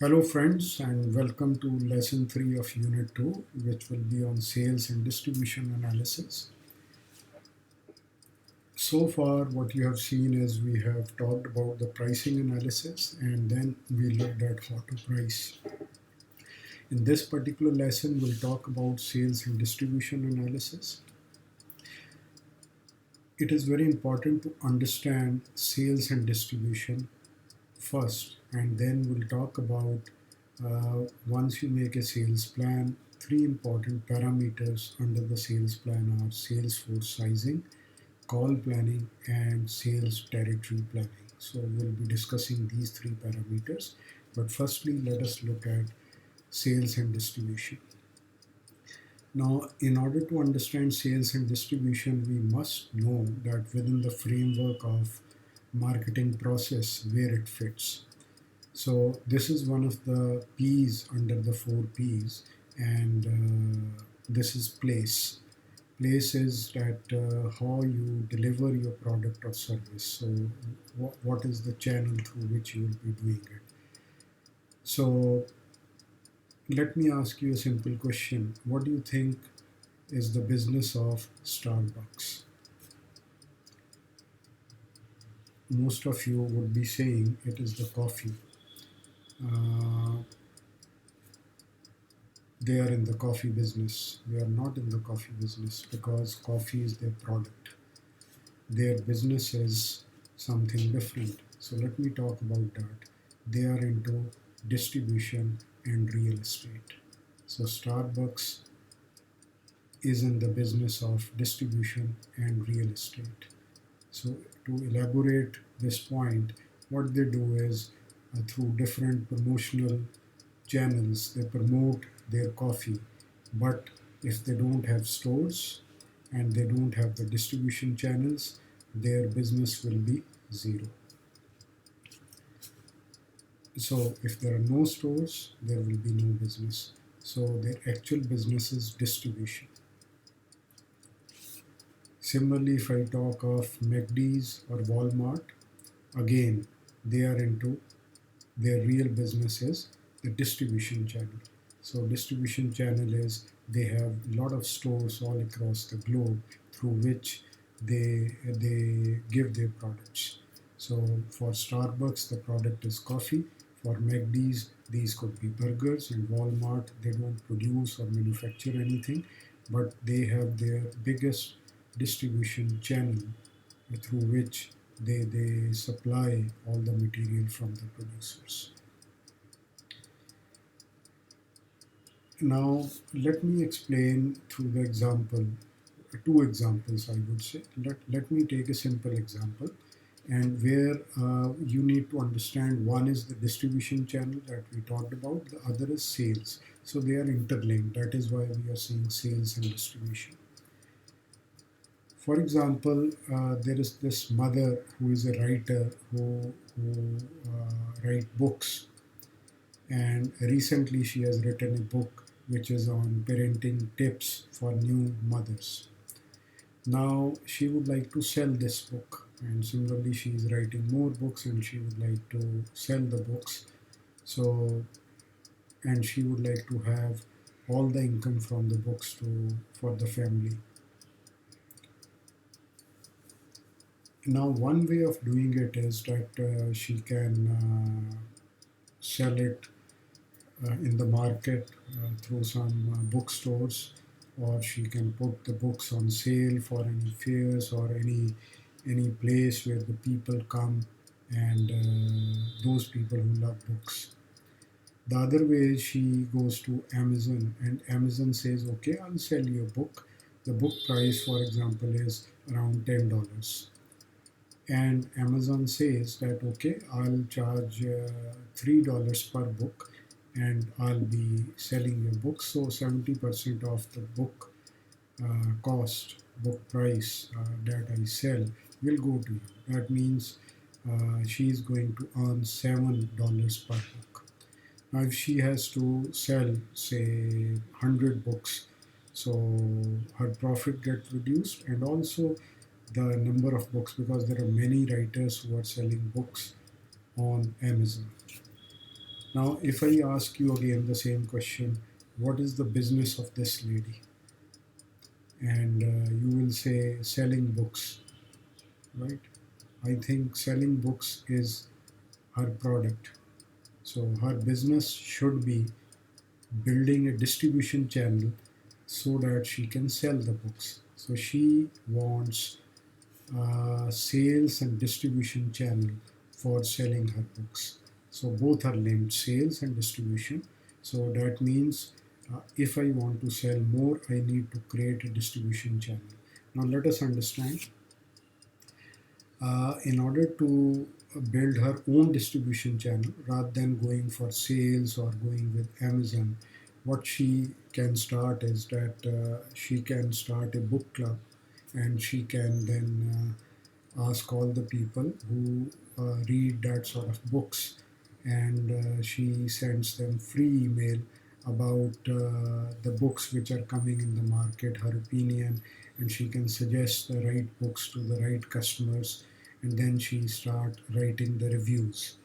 Hello, friends, and welcome to lesson 3 of Unit 2, which will be on sales and distribution analysis. So far, what you have seen is we have talked about the pricing analysis and then we looked at how to price. In this particular lesson, we'll talk about sales and distribution analysis. It is very important to understand sales and distribution first, and then we'll talk about once you make a sales plan, three important parameters under the sales plan are Salesforce sizing, call planning, and sales territory planning. So we'll be discussing these three parameters. But firstly, let us look at sales and distribution. Now, in order to understand sales and distribution, we must know that within the framework of marketing process where it fits. So this is one of the P's under the four P's, and this is place. Place is that how you deliver your product or service. So what is the channel through which you will be doing it? So let me ask you a simple question. What do you think is the business of Starbucks? Most of you would be saying it is the coffee. They are in the coffee business. We are not in the coffee business because coffee is their product. Their business is something different. So let me talk about that. They are into distribution and real estate. So Starbucks is in the business of distribution and real estate. So to elaborate this point, what they do is through different promotional channels, they promote their coffee. But if they don't have stores and they don't have the distribution channels, their business will be zero. So if there are no stores, there will be no business. So their actual business is distribution. Similarly, if I talk of McD's or Walmart, again, they are into their real business is the distribution channel. So distribution channel is they have a lot of stores all across the globe through which they give their products. So for Starbucks, the product is coffee. For McD's, these could be burgers. In Walmart, they don't produce or manufacture anything, but they have their biggest distribution channel through which they supply all the material from the producers. Now, let me explain through the example, two examples I would say. Let me take a simple example and where you need to understand one is the distribution channel that we talked about, the other is sales. So they are interlinked. That is why we are saying sales and distribution. For example, there is this mother who is a writer who write books, and recently she has written a book which is on parenting tips for new mothers. Now she would like to sell this book, and similarly she is writing more books and she would like to sell the books. So, and she would like to have all the income from the books for the family. Now, one way of doing it is that she can sell it in the market through some bookstores, or she can put the books on sale for any fairs or any place where the people come and those people who love books. The other way is she goes to Amazon and Amazon says, okay, I'll sell you a book. The book price, for example, is around $10. And Amazon says that, okay, I'll charge $3 per book and I'll be selling your book. So 70% of the book cost, book price that I sell will go to you. That means she is going to earn $7 per book. Now, if she has to sell, say, 100 books, so her profit gets reduced, and also the number of books, because there are many writers who are selling books on Amazon. Now, if I ask you again the same question, what is the business of this lady? And you will say selling books, right? I think selling books is her product. So her business should be building a distribution channel so that she can sell the books. So she wants sales and distribution channel for selling her books. So both are linked, sales and distribution. So that means if I want to sell more, I need to create a distribution channel. Now let us understand. In order to build her own distribution channel rather than going for sales or going with Amazon, what she can start is that she can start a book club, and she can then ask all the people who read that sort of books, and she sends them free email about the books which are coming in the market, her opinion, and she can suggest the right books to the right customers, and then she start writing the reviews,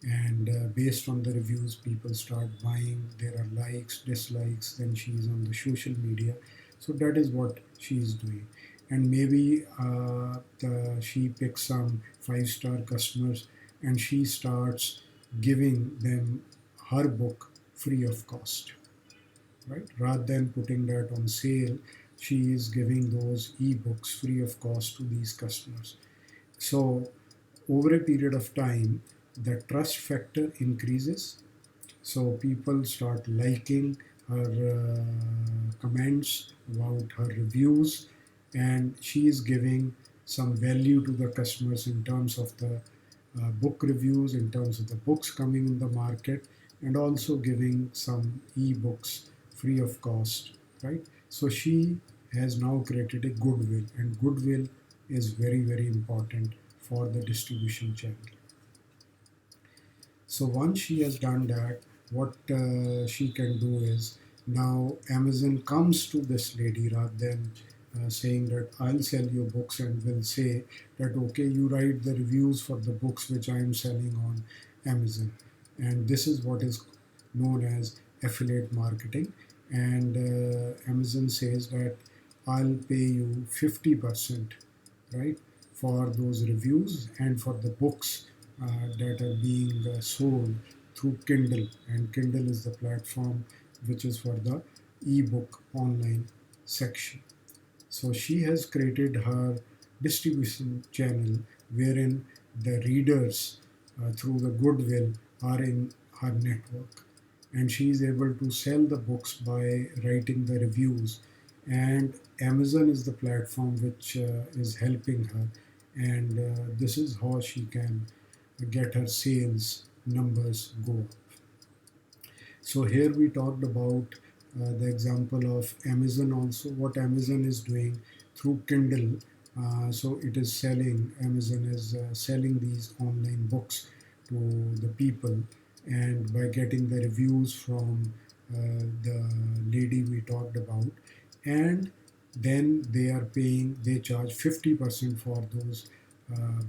and based on the reviews people start buying. There are likes, dislikes, then she's on the social media. So that is what she is doing. And maybe she picks some five-star customers, and she starts giving them her book free of cost, right? Rather than putting that on sale, she is giving those e-books free of cost to these customers. So over a period of time, the trust factor increases. So people start liking her comments about her reviews, and she is giving some value to the customers in terms of the book reviews, in terms of the books coming in the market, and also giving some e-books free of cost, right? So she has now created a goodwill, and goodwill is very, very important for the distribution channel. So once she has done that, what she can do is, now Amazon comes to this lady rather than saying that I'll sell your books, and will say that okay, you write the reviews for the books which I am selling on Amazon. And this is what is known as affiliate marketing. And Amazon says that I'll pay you 50%, right, for those reviews and for the books that are being sold through Kindle. And Kindle is the platform which is for the ebook online section. So she has created her distribution channel wherein the readers through the goodwill are in her network, and she is able to sell the books by writing the reviews, and Amazon is the platform which is helping her, and this is how she can get her sales numbers go up. So here we talked about the example of Amazon also, what Amazon is doing through Kindle. So it is selling, Amazon is selling these online books to the people, and by getting the reviews from the lady we talked about, and then they are paying, they charge 50% for those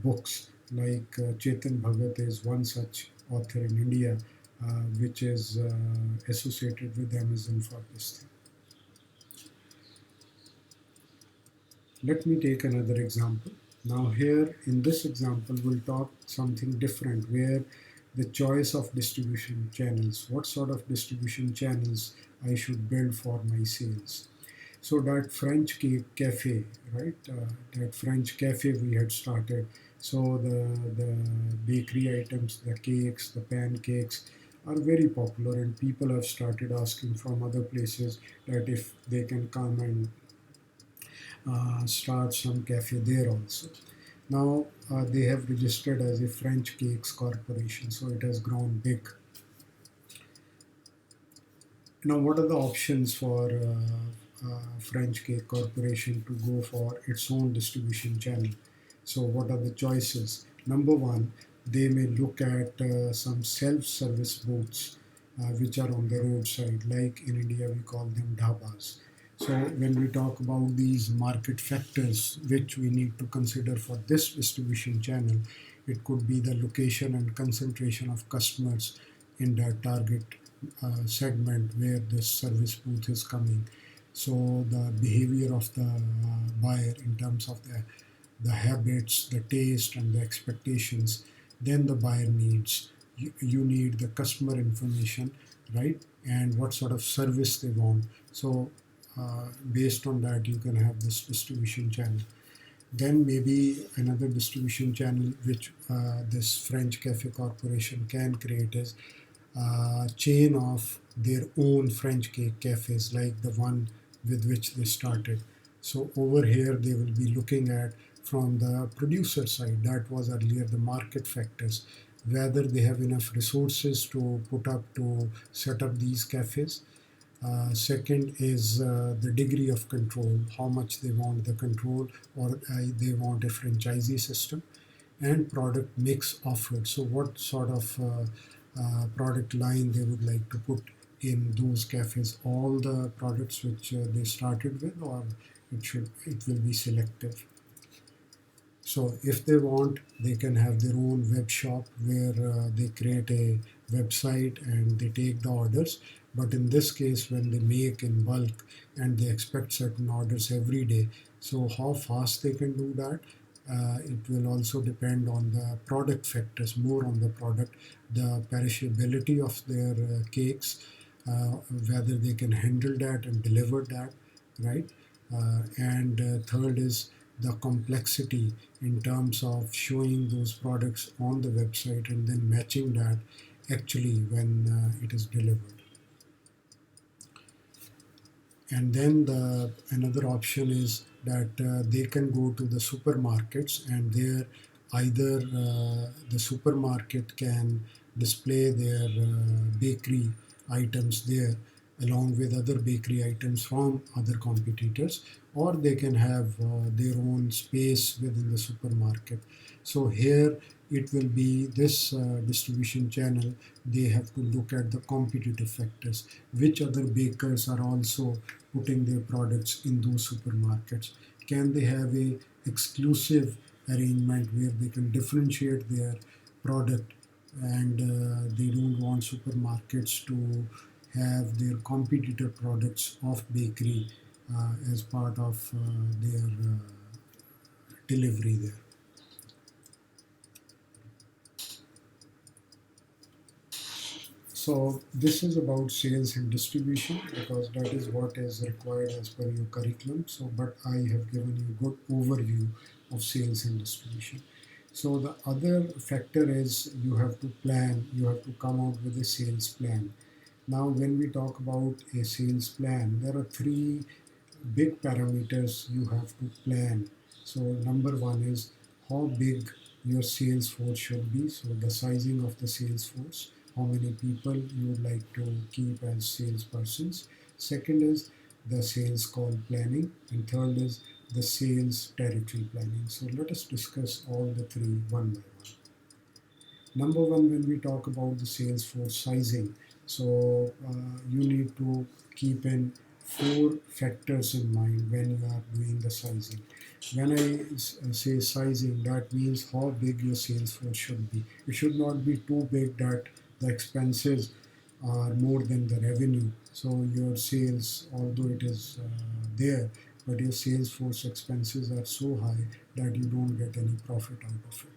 books. Like Chetan Bhagat is one such author in India, which is associated with Amazon for this thing. Let me take another example. Now here in this example, we'll talk something different, where the choice of distribution channels, what sort of distribution channels I should build for my sales. So that French cake cafe, right? That French cafe we had started. So the bakery items, the cakes, the pancakes are very popular, and people have started asking from other places that if they can come and start some cafe there also. Now they have registered as a French Cakes Corporation, so it has grown big. Now, what are the options for French Cake Corporation to go for its own distribution channel? So, what are the choices? Number one, they may look at some self-service booths which are on the roadside, like in India we call them dhabas. So, when we talk about these market factors which we need to consider for this distribution channel, it could be the location and concentration of customers in that target segment where this service booth is coming. So the behavior of the buyer in terms of the habits, the taste, and the expectations, then the buyer needs. You need the customer information, right? And what sort of service they want. So based on that, you can have this distribution channel. Then maybe another distribution channel which this French Cafe Corporation can create is chain of their own French cake cafes, like the one with which they started. So over here, they will be looking at from the producer side. That was earlier the market factors, whether they have enough resources to put up to set up these cafes. Second is the degree of control, how much they want the control, or they want a franchisee system, and product mix offered. So, what sort of product line they would like to put in those cafes? All the products which they started with, or it will be selective. So if they want, they can have their own web shop where they create a website and they take the orders. But in this case, when they make in bulk and they expect certain orders every day, so how fast they can do that, it will also depend on the product factors, more on the product, the perishability of their cakes, whether they can handle that and deliver that, right? And third is the complexity in terms of showing those products on the website and then matching that actually when it is delivered. And then the another option is that they can go to the supermarkets, and there either the supermarket can display their bakery items there along with other bakery items from other competitors, or they can have their own space within the supermarket. So here it will be this distribution channel. They have to look at the competitive factors, which other bakers are also putting their products in those supermarkets. Can they have a exclusive arrangement where they can differentiate their product, and they don't want supermarkets to have their competitor products of bakery as part of their delivery there. So this is about sales and distribution because that is what is required as per your curriculum. So, but I have given you a good overview of sales and distribution. So the other factor is you have to plan, you have to come out with a sales plan. Now, when we talk about a sales plan, there are three big parameters you have to plan. So number one is how big your sales force should be. So the sizing of the sales force, how many people you would like to keep as salespersons. Second is the sales call planning, and third is the sales territory planning. So let us discuss all the three one by one. Number one, when we talk about the sales force sizing, so you need to keep in four factors in mind when you are doing the sizing. When I say sizing, that means how big your sales force should be. It should not be too big that the expenses are more than the revenue. So your sales, although it is there, but your sales force expenses are so high that you don't get any profit out of it.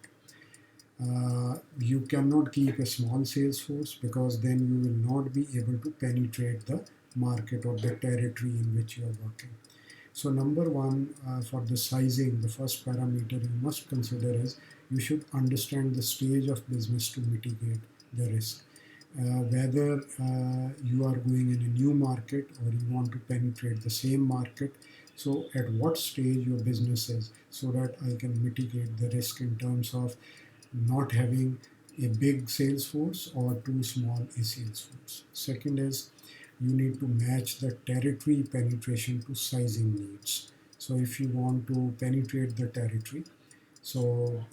You cannot keep a small sales force because then you will not be able to penetrate the market or the territory in which you are working. So number one, for the sizing, the first parameter you must consider is you should understand the stage of business to mitigate the risk. Whether you are going in a new market or you want to penetrate the same market, so at what stage your business is, so that I can mitigate the risk in terms of not having a big sales force or too small a sales force. Second is you need to match the territory penetration to sizing needs. So if you want to penetrate the territory, so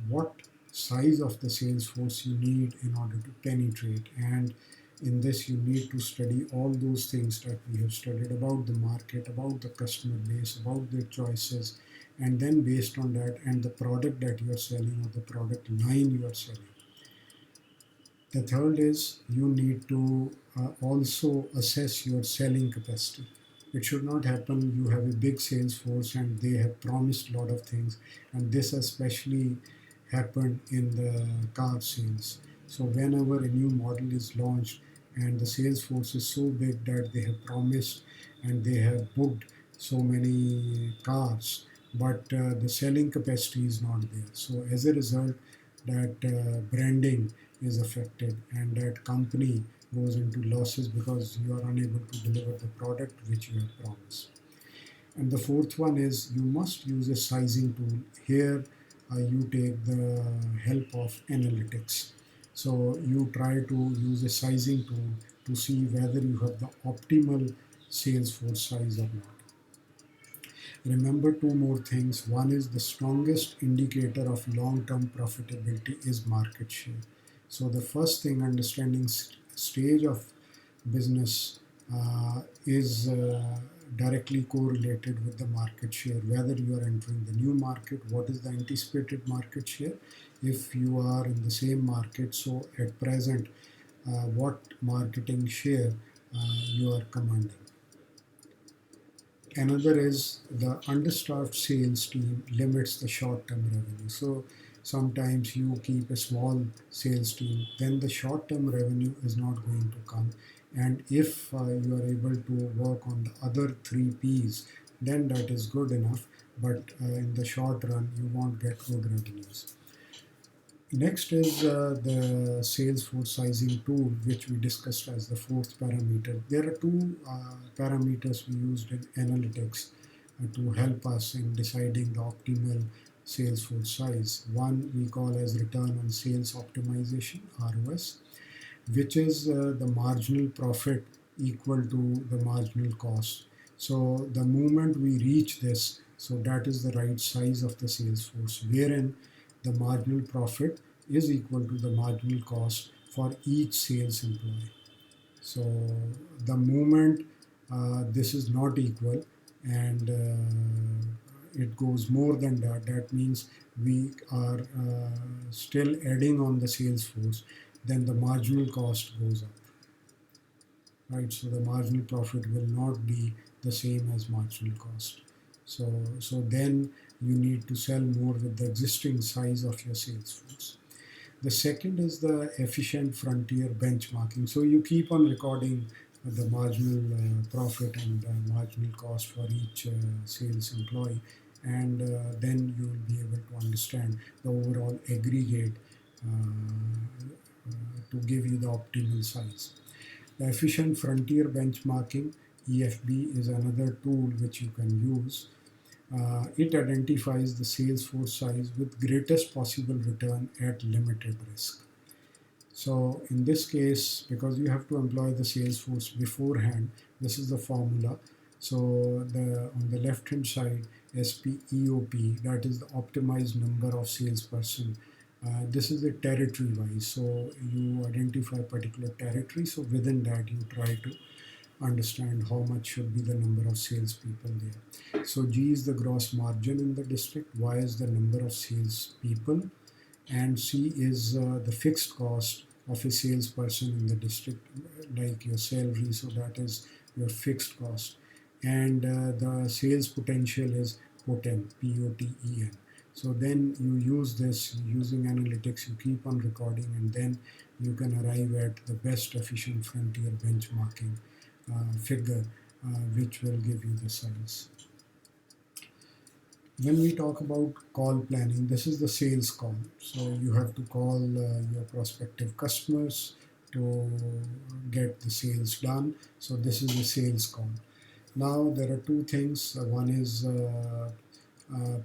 what size of the sales force you need in order to penetrate, and in this you need to study all those things that we have studied about the market, about the customer base, about their choices, and then based on that and the product that you are selling or the product line you are selling, The third is you need to also assess your selling capacity. It should not happen you have a big sales force and they have promised a lot of things, and this especially happened in the car sales. So whenever a new model is launched and the sales force is so big that they have promised and they have booked so many cars, but the selling capacity is not there. So as a result, that branding is affected and that company goes into losses because you are unable to deliver the product which you have promised. And the fourth one is you must use a sizing tool. Here you take the help of analytics. So you try to use a sizing tool to see whether you have the optimal sales force size or not. Remember two more things. One is the strongest indicator of long-term profitability is market share. So the first thing, understanding stage of business is directly correlated with the market share. Whether you are entering the new market, what is the anticipated market share? If you are in the same market, so at present, what marketing share you are commanding. Another is the understaffed sales team limits the short-term revenue. So sometimes you keep a small sales team, then the short-term revenue is not going to come. And if you are able to work on the other three P's, then that is good enough. But in the short run, you won't get good revenues. Next is the Salesforce sizing tool, which we discussed as the fourth parameter. There are two parameters we used in analytics to help us in deciding the optimal Salesforce size. One we call as return on sales optimization, ROS, which is the marginal profit equal to the marginal cost. So the moment we reach this, so that is the right size of the sales force, wherein the marginal profit is equal to the marginal cost for each sales employee. So the moment this is not equal and it goes more than that, that means we are still adding on the sales force, then the marginal cost goes up, right? So the marginal profit will not be the same as marginal cost. So then you need to sell more with the existing size of your sales force. The second is the efficient frontier benchmarking. So you keep on recording the marginal profit and marginal cost for each sales employee, and then you will be able to understand the overall aggregate to give you the optimal size. The efficient frontier benchmarking, EFB, is another tool which you can use. It identifies the sales force size with greatest possible return at limited risk. So in this case, because you have to employ the sales force beforehand, this is the formula. So on the left hand side, SPEOP, that is the optimized number of salesperson. This is the territory wise. So you identify a particular territory. So within that, you try to understand how much should be the number of salespeople there. So G is the gross margin in the district, Y is the number of salespeople, and C is the fixed cost of a salesperson in the district, like your salary, so that is your fixed cost. And the sales potential is POTEN, POTEN. So then you use this using analytics, you keep on recording, and then you can arrive at the best efficient frontier benchmarking figure, which will give you the size. When we talk about call planning, this is the sales call. So you have to call your prospective customers to get the sales done. So this is the sales call. Now there are two things. One is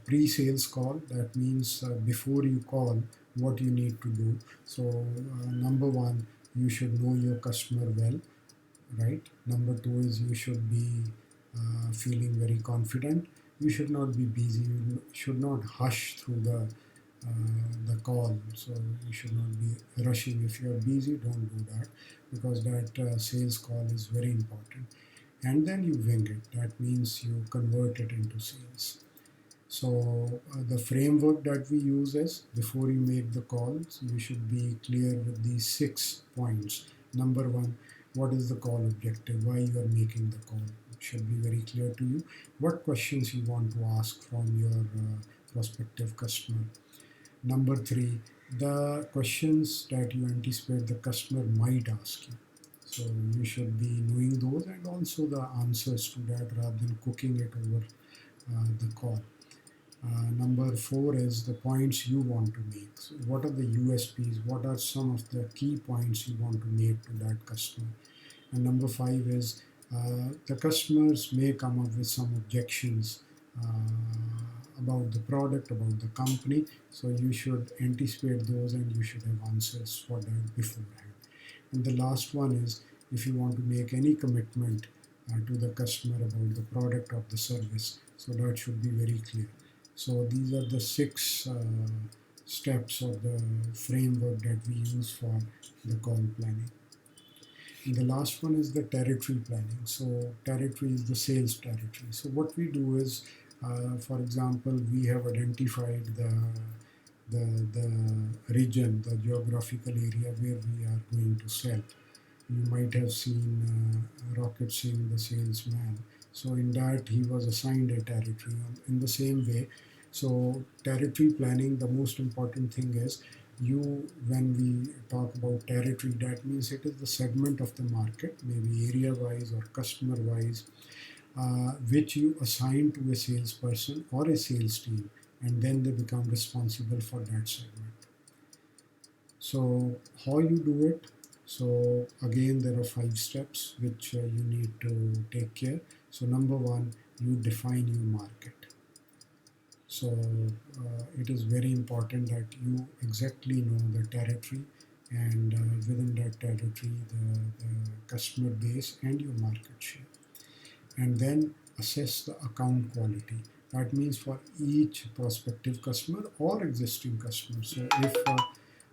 pre-sales call. That means before you call, what you need to do. So number one, you should know your customer well, right? Number two is you should be feeling very confident. You should not be busy. You should not hush through the call. So you should not be rushing. If you are busy, don't do that, because that sales call is very important. And then you wing it. That means you convert it into sales. So the framework that we use is, before you make the calls, you should be clear with these 6 points. Number one, what is the call objective? Why you are making the call? It should be very clear to you. What questions you want to ask from your prospective customer. Number three, the questions that you anticipate the customer might ask you. So you should be knowing those and also the answers to that rather than cooking it over the call. Number four is the points you want to make. So what are the USPs? What are some of the key points you want to make to that customer? And number five is the customers may come up with some objections about the product, about the company. So you should anticipate those and you should have answers for that beforehand. And the last one is, if you want to make any commitment to the customer about the product or the service, so that should be very clear. So these are the 6 steps of the framework that we use for the call planning. And the last one is the territory planning. So territory is the sales territory. So what we do is, for example, we have identified the region, the geographical area where we are going to sell. You might have seen Rocket Singh, the salesman. So in that, he was assigned a territory. In the same way, so territory planning, the most important thing is, when we talk about territory, that means it is the segment of the market, maybe area wise or customer wise, which you assign to a salesperson or a sales team, and then they become responsible for that segment. So how you do it? So again, there are 5 steps which you need to take care. So number one, you define your market. So it is very important that you exactly know the territory, and within that territory, the customer base and your market share. And then assess the account quality. That means for each prospective customer or existing customer. So if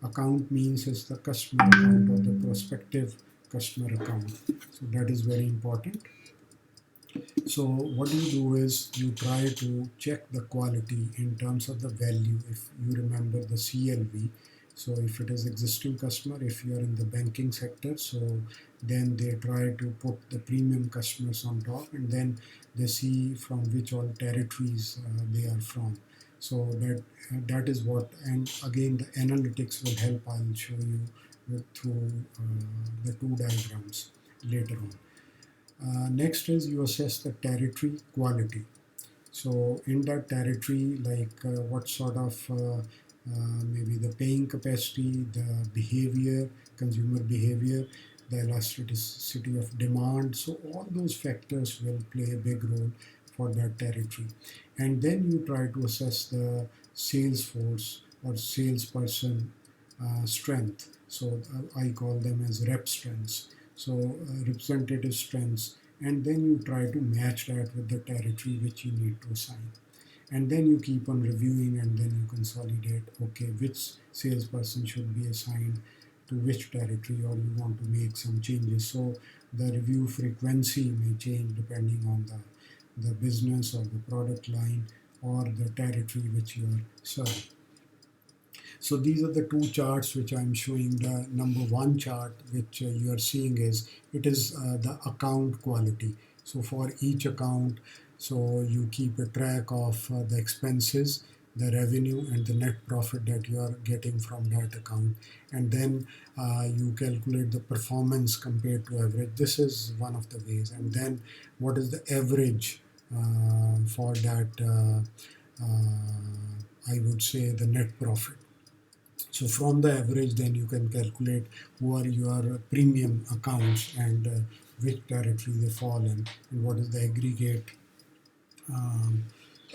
account means is the customer account or the prospective customer account. So that is very important. So what you do is you try to check the quality in terms of the value. If you remember the CLV, so if it is existing customer, if you are in the banking sector, so then they try to put the premium customers on top, and then they see from which all territories they are from. So that is what, and again the analytics will help. I'll show you through the 2 diagrams later on. Next is you assess the territory quality. So in that territory, like what sort of maybe the paying capacity, the behavior, consumer behavior, the elasticity of demand. So all those factors will play a big role for that territory. And then you try to assess the sales force or salesperson strength. So I call them as rep strengths. So representative strengths, and then you try to match that with the territory which you need to assign. And then you keep on reviewing, and then you consolidate, okay, which salesperson should be assigned to which territory, or you want to make some changes. So the review frequency may change depending on the business or the product line or the territory which you are serving. So these are the 2 charts which I'm showing. The number 1 chart which you are seeing is, it is the account quality. So for each account, so you keep a track of the expenses, the revenue, and the net profit that you are getting from that account. And then you calculate the performance compared to average. This is one of the ways. And then what is the average for that, I would say, the net profit. So from the average, then you can calculate who are your premium accounts and which territory they fall in, and what is the aggregate um,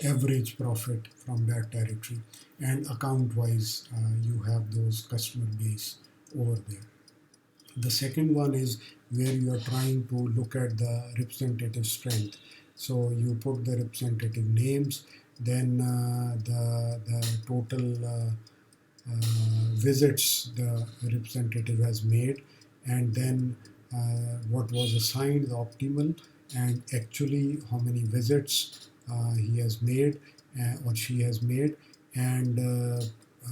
average profit from that territory. And account-wise, you have those customer base over there. The second one is where you are trying to look at the representative strength. So you put the representative names, then the total visits the representative has made, and then what was assigned, the optimal, and actually how many visits he has made, or she has made, and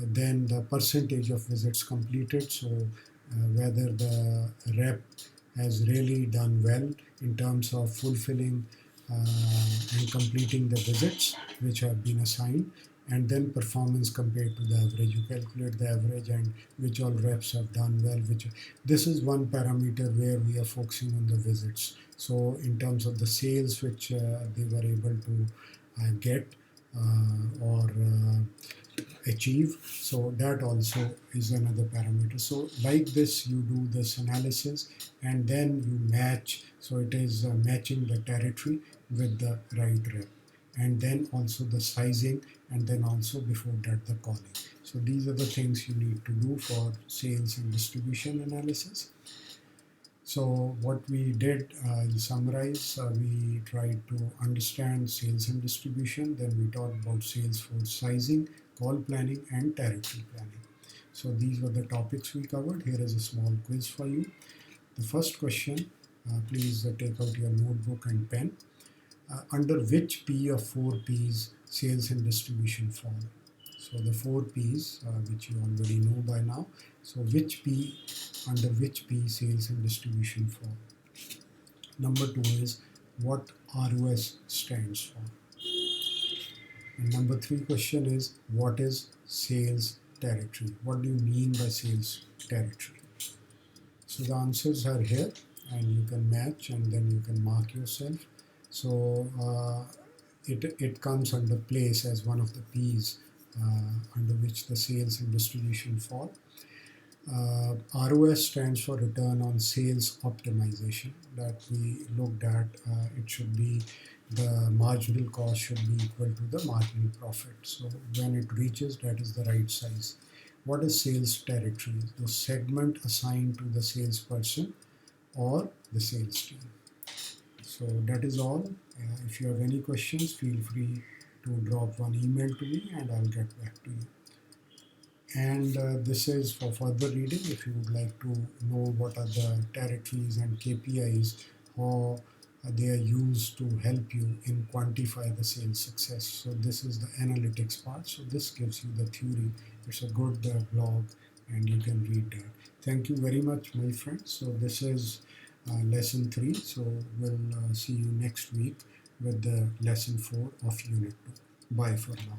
then the percentage of visits completed. So whether the rep has really done well in terms of fulfilling and completing the visits which have been assigned, and then performance compared to the average. You calculate the average and which all reps have done well. Which this is one parameter where we are focusing on the visits. So in terms of the sales which they were able to get or achieve, so that also is another parameter. So like this you do this analysis and then you match, so it is matching the territory with the right rep, and then also the sizing, and then also before that the calling. So these are the things you need to do for sales and distribution analysis. So what we did, in summarize, we tried to understand sales and distribution. Then we talked about Salesforce sizing, call planning, and territory planning. So these were the topics we covered. Here is a small quiz for you. The first question, please take out your notebook and pen. Under which P of 4 Ps sales and distribution fall? So the 4 Ps, which you already know by now. So which P, under which P sales and distribution fall? Number 2 is what ROS stands for. And number 3 question is what is sales territory? What do you mean by sales territory? So the answers are here and you can match and then you can mark yourself. So it comes under place as one of the P's under which the sales and distribution fall. ROS stands for return on sales optimization that we looked at. It should be the marginal cost should be equal to the marginal profit. So when it reaches, that is the right size. What is sales territory? The segment assigned to the salesperson or the sales team. So that is all. If you have any questions, feel free to drop one email to me and I'll get back to you. And this is for further reading. If you would like to know what are the territories and KPIs, how they are used to help you in quantify the sales success. So this is the analytics part. So this gives you the theory. It's a good blog and you can read that. Thank you very much, my friends. So this is lesson 3. So we'll see you next week with the lesson 4 of unit 2. Bye for now.